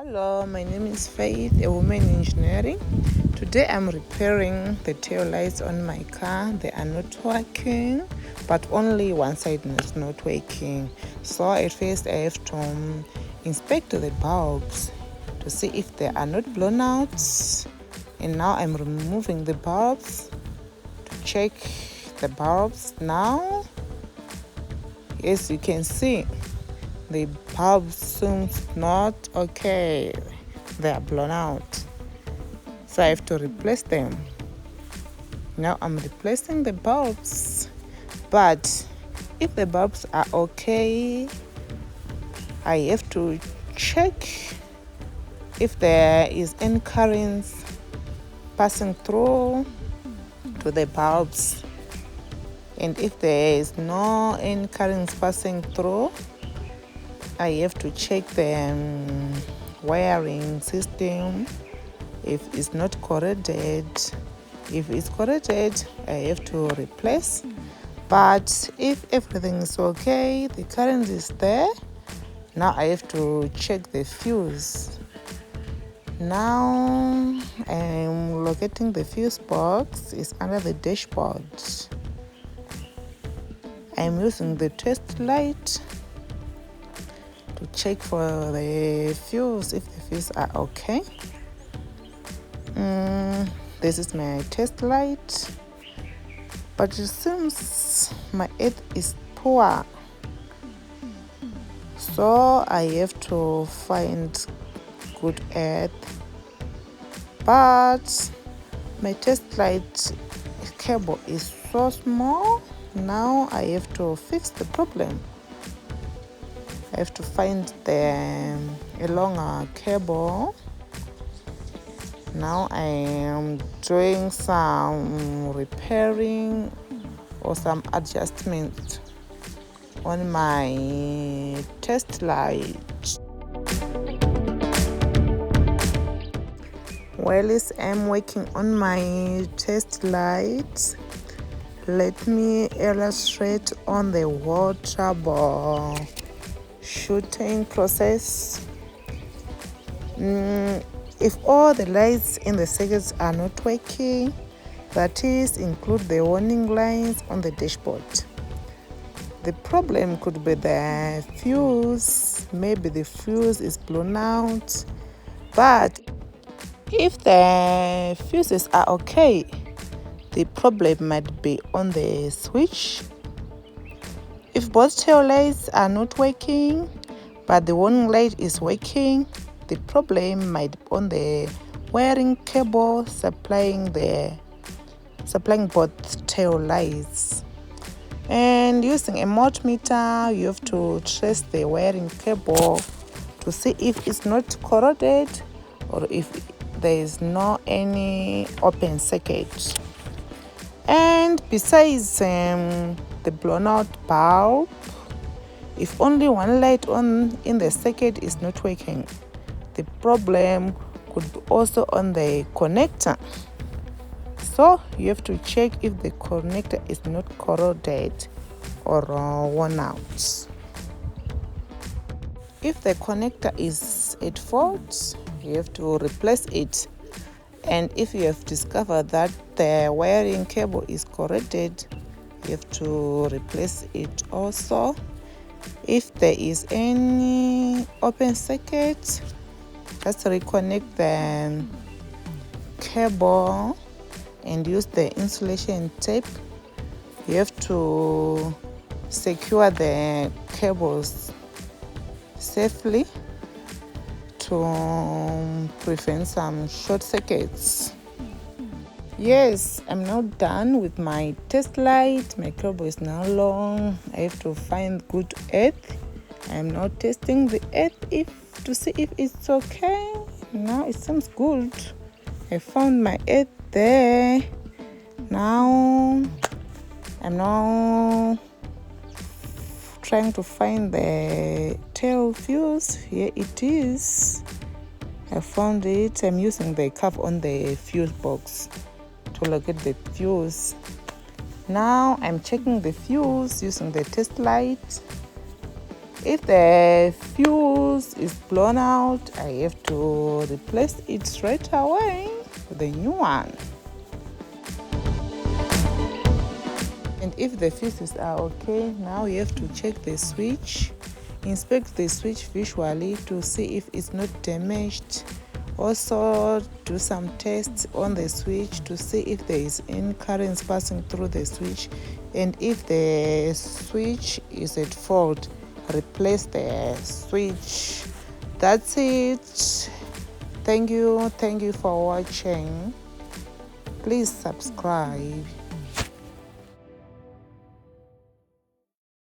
Hello, my name is Faith, a woman in engineering. Today I'm repairing the tail lights on my car. They are not working, but only one side is not working. So at first I have to inspect the bulbs to see if they are not blown out. And now I'm removing the bulbs to check the bulbs now. As you can see, the bulbs seems not okay. They are blown out. So I have to replace them. Now I'm replacing the bulbs. But if the bulbs are okay, I have to check if there is any currents passing through to the bulbs. And if there is no any currents passing through, I have to check the wiring system if it's not corroded. If it's corroded, I have to replace. But if everything is okay, the current is there, now I have to check the fuse. Now I'm locating the fuse box. It's under the dashboard. I'm using the test light to check for the fuse, if the fuse are okay. This is my test light, but it seems my earth is poor, so I have to find good earth. But my test light cable is so small. Now I have to fix the problem. I have to find a longer cable. Now I am doing some repairing or some adjustment on my test light. While I'm working on my test light, let me illustrate on the whole troubleshooting process. If all the lights in the circuits are not working, that is, include the warning lights on the dashboard. The problem could be the fuse. Maybe the fuse is blown out. But if the fuses are okay, the problem might be on the switch. If both tail lights are not working, but the warning light is working, the problem might be on the wiring cable supplying both tail lights. And using a multimeter, you have to trace the wiring cable to see if it's not corroded or if there is no any open circuit. And besides the blown out bulb, if only one light on in the circuit is not working, the problem could be also on the connector. So you have to check if the connector is not corroded or worn out. If the connector is at fault, you have to replace it. And if you have discovered that the wiring cable is corroded, you have to replace it also. If there is any open circuit, just reconnect the cable and use the insulation tape. You have to secure the cables safely to prevent some short circuits. Yes, I'm now done with my test light. My cable is now long. I have to find good earth. I'm now testing the earth to see if it's okay. Now it seems good. I found my earth there. Now I'm trying to find the tail fuse. Here it is. I found it. I'm using the curve on the fuse box to locate the fuse. Now I'm checking the fuse using the test light. If the fuse is blown out, I have to replace it straight away with a new one. And if the fuses are okay, now you have to check the switch, inspect the switch visually to see if it's not damaged. Also do some tests on the switch to see if there is any currents passing through the switch, and if the switch is at fault, replace the switch. That's it. Thank you for watching. Please subscribe.